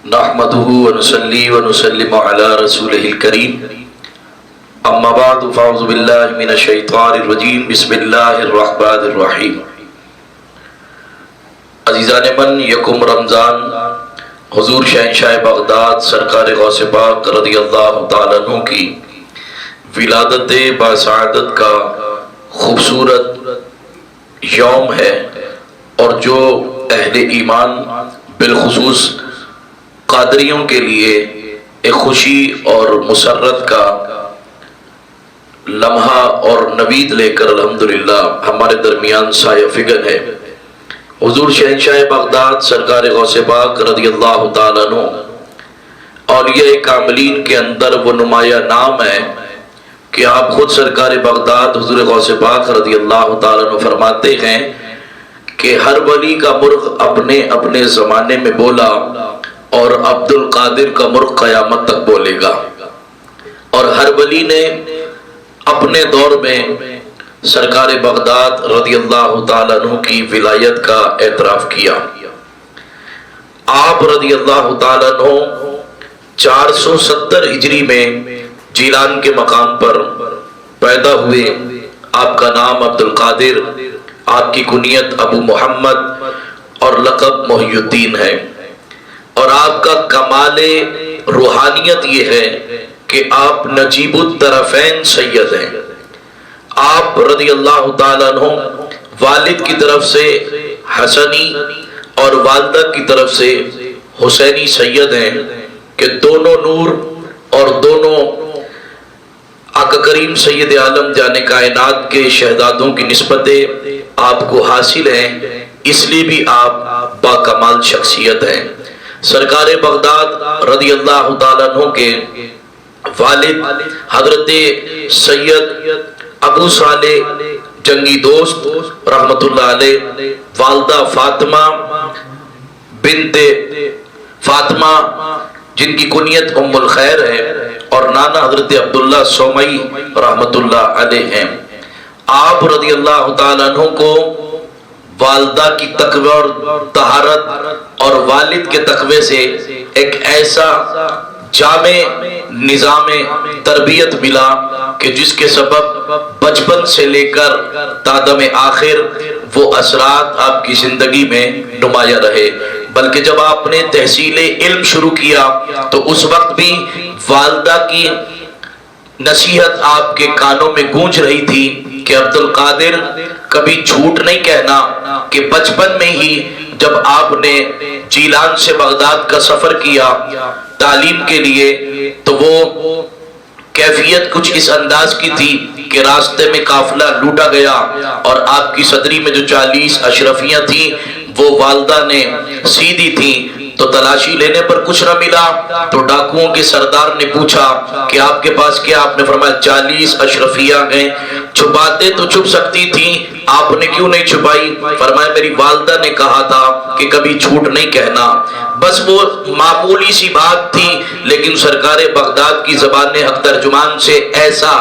نحمده ونصلي ونسلم على رسوله الكريم اما بعد فاعوذ بالله من الشیطان الرجیم بسم اللہ الرحمن الرحیم۔ عزیزان من، یکم رمضان حضور شہنشاہ بغداد سرکار غوث پاک رضی اللہ تعالیٰ عنہ کی ولادت باسعادت کا خوبصورت یوم ہے، اور جو اہل ایمان بالخصوص قادریوں کے لیے ایک خوشی اور مسرت کا لمحہ اور نوید لے کر الحمدللہ ہمارے درمیان سایہ فگن ہے۔ حضور شہنشاہ بغداد سرکار غوث پاک رضی اللہ تعالیٰ عنہ اولیاء کاملین کے اندر وہ نمایاں نام ہے کہ آپ خود سرکار بغداد حضور غوث پاک رضی اللہ تعالیٰ عنہ فرماتے ہیں کہ ہر ولی کا مرغ اپنے اپنے زمانے میں بولا اور عبد القادر کا مرغ قیامت تک بولے گا، اور ہر ولی نے اپنے دور میں سرکار بغداد رضی اللہ تعالیٰ عنہ کی ولایت کا اعتراف کیا۔ آپ رضی اللہ تعالیٰ عنہ 470 ہجری میں جیلان کے مقام پر پیدا ہوئے۔ آپ کا نام عبد القادر، آپ کی کنیت ابو محمد اور لقب محی الدین ہے، اور آپ کا کمال روحانیت یہ ہے کہ آپ نجیب الطرفین سید ہیں۔ آپ رضی اللہ تعالیٰ عنہ والد کی طرف سے حسنی اور والدہ کی طرف سے حسینی سید ہیں کہ دونوں نور اور دونوں آقا کریم سید عالم جان کائنات کے شہزادوں کی نسبتیں آپ کو حاصل ہیں، اس لیے بھی آپ با کمال شخصیت ہیں۔ سرکار بغداد رضی اللہ تعالیٰ عنہ کے والد حضرت سید ابو صالح جنگی دوست رحمت اللہ علیہ، والدہ فاطمہ بنت فاطمہ جن کی کنیت ام الخیر ہے، اور نانا حضرت عبداللہ سومئی رحمت اللہ علیہ ہیں۔ آپ رضی اللہ تعالیٰ عنہ کو والدہ کی تقوی اور طہارت اور والد کے تقوی سے ایک ایسا جامع نظام تربیت ملا کہ جس کے سبب بچپن سے لے کر تادم آخر وہ اثرات آپ کی زندگی میں نمایاں رہے، بلکہ جب آپ نے تحصیل علم شروع کیا تو اس وقت بھی والدہ کی نصیحت آپ کے کانوں میں گونج رہی تھی کہ عبد القادر کبھی جھوٹ نہیں کہنا، کہ بچپن میں ہی جب آپ نے جیلان سے بغداد کا سفر کیا تعلیم کے لیے تو وہ کیفیت کچھ اس انداز کی تھی کہ راستے میں قافلہ لوٹا گیا، اور آپ کی صدری میں جو 40 اشرفیاں تھیں وہ والدہ نے سیدھی تھیں، تو تلاشی لینے پر کچھ نہ ملا تو ڈاکوؤں کے سردار نے پوچھا کہ آپ کے پاس کیا؟ آپ نے فرمایا 40 اشرفیاں ہیں، چھپاتے تو چھپ سکتی تھیں، آپ نے کیوں نہیں چھپائی؟ فرمایا میری والدہ نے کہا تھا کہ کبھی جھوٹ نہیں کہنا۔ بس وہ معمولی سی بات تھی، لیکن سرکار بغداد کی زبان حق ترجمان سے ایسا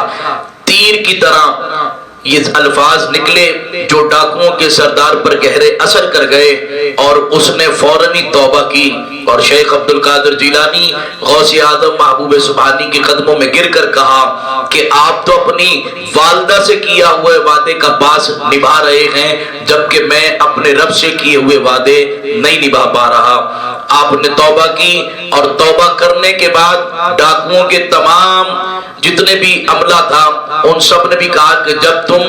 تیر کی طرح یہ الفاظ نکلے جو ڈاکوؤں کے سردار پر گہرے اثر کر گئے، اور اس نے فوراً توبہ کی، اور شیخ عبد القادر جیلانی غوث اعظم محبوب سبحانی کے قدموں میں گر کر کہا کہ آپ تو اپنی والدہ سے کیا ہوئے وعدے کا باز نبھا رہے ہیں، جبکہ میں اپنے رب سے کیے ہوئے وعدے نہیں نبھا پا رہا۔ آپ نے توبہ کی، اور توبہ کرنے کے بعد ڈاکوؤں کے تمام جتنے بھی عملہ تھا ان سب نے بھی کہا کہ جب تم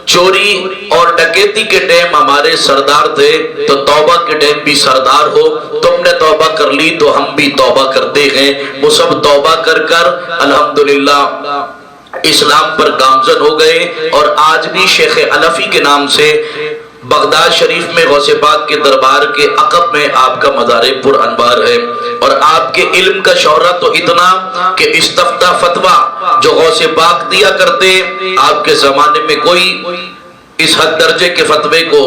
چوری اور ڈکیتی کے ٹائم ہمارے سردار تھے تو توبہ کے ٹائم بھی سردار ہو، تم نے توبہ کر لی تو ہم بھی توبہ کرتے ہیں۔ وہ سب توبہ کر کر الحمدللہ اسلام پر گامزن ہو گئے، اور آج بھی شیخ علفی کے نام سے بغداد شریف میں غوث پاک کے دربار کے عقب میں آپ کا مزار پر انوار ہے، اور آپ کے علم کا شہرہ تو اتنا کہ استفتاء فتویٰ جو غوث پاک دیا کرتے آپ کے زمانے میں کوئی اس حد درجے کے فتوے کو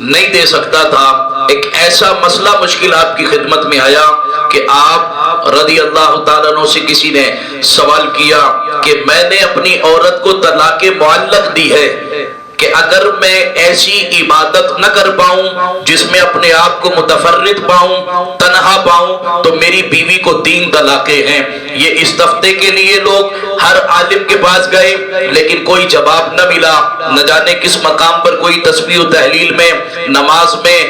نہیں دے سکتا تھا۔ ایک ایسا مسئلہ مشکل آپ کی خدمت میں آیا کہ آپ رضی اللہ تعالیٰ عنہ سے کسی نے سوال کیا کہ میں نے اپنی عورت کو طلاق معلق دی ہے، کہ اگر میں ایسی عبادت نہ کر پاؤں جس میں اپنے آپ کو متفرد پاؤں، تنہا پاؤں، تو میری بیوی کو 3 طلاقیں ہیں۔ یہ اس دفتے کے لیے لوگ ہر عالم کے پاس گئے لیکن کوئی جواب نہ ملا، نہ جانے کس مقام پر کوئی تسبیح و تحلیل میں، نماز میں،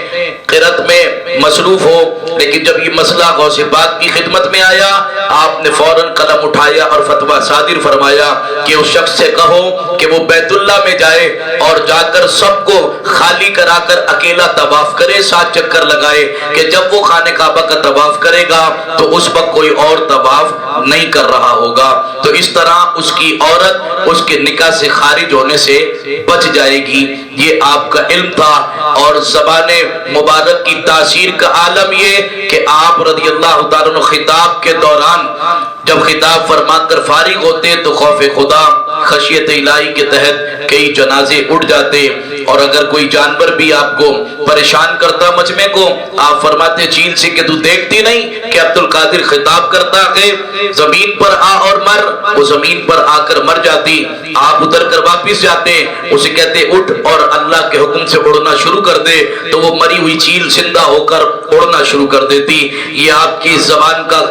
قرات میں مصروف ہو۔ لیکن جب یہ مسئلہ غوث پاک کی خدمت میں آیا، آپ نے فوراً قلم اٹھایا اور فتویٰ صادر فرمایا کہ اس شخص سے کہو کہ وہ بیت اللہ میں جائے اور جا کر سب کو خالی کرا کر اکیلا طواف کرے، 7 چکر لگائے، کہ جب وہ خانہ کعبہ کا طواف کرے گا تو اس وقت کوئی اور طواف نہیں کر رہا ہوگا، تو اس طرح اس کی عورت اس کے نکاح سے خارج ہونے سے بچ جائے گی۔ یہ آپ کا علم تھا۔ اور زبان مبارک کی تاثیر کا عالم یہ کہ آپ رضی اللہ تعالیٰ عنہ خطاب کے دوران جب خطاب فرما کر فارغ ہوتے تو خوف خدا، خشیت الہی کے تحت کئی جنازے اٹھ جاتے، اور اگر کوئی جانور بھی آپ کو پریشان کرتا مجمع کو، آپ فرماتے چیل سے کہ تو دیکھتی نہیں کہ عبد القادر خطاب کرتا ہے زمین پر آ اور مر، وہ زمین پر آ کر مر جاتی، آپ اتر کر واپس جاتے، اسے کہتے اٹھ اور اللہ کے حکم سے اڑنا شروع کر دے، تو وہ مری ہوئی چیل زندہ ہو کر اڑنا شروع کر دیتی۔ یہ آپ کی زبان کا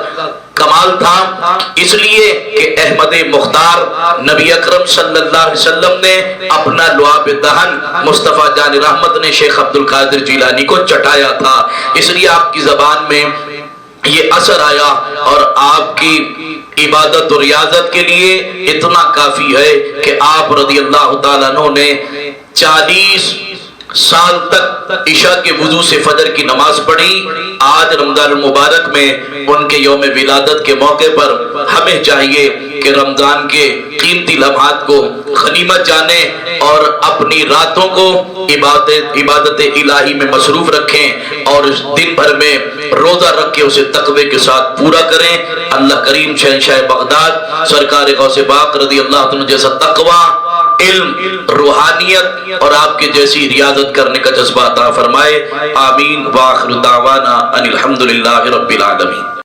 کمال تھا، اس لیے کہ احمد مختار نبی اکرم صلی اللہ علیہ وسلم نے اپنا لعاب دہن مصطفیٰ جان رحمت نے شیخ عبد القادر جیلانی کو چٹایا تھا، اس لیے آپ کی زبان میں یہ اثر آیا، اور آپ کی عبادت و ریاضت کے لیے اتنا کافی ہے کہ آپ رضی اللہ تعالیٰ عنہ نے 40 سال تک عشاء کے وضو سے فجر کی نماز پڑھی۔ آج رمضان المبارک میں ان کے یوم ولادت کے موقع پر ہمیں چاہیے کہ رمضان کے قیمتی لمحات کو غنیمت جانے اور اپنی راتوں کو عبادت الہی میں مصروف رکھیں، اور دن بھر میں روزہ رکھ کے اسے تقوی کے ساتھ پورا کریں۔ اللہ کریم شہنشاہ بغداد سرکار غوث پاک رضی اللہ عنہ جیسا تقوی، علم، روحانیت اور آپ کے جیسی ریاضت کرنے کا جذبہ عطا فرمائے۔ آمین۔ وآخر دعوانا ان الحمدللہ رب العالمین۔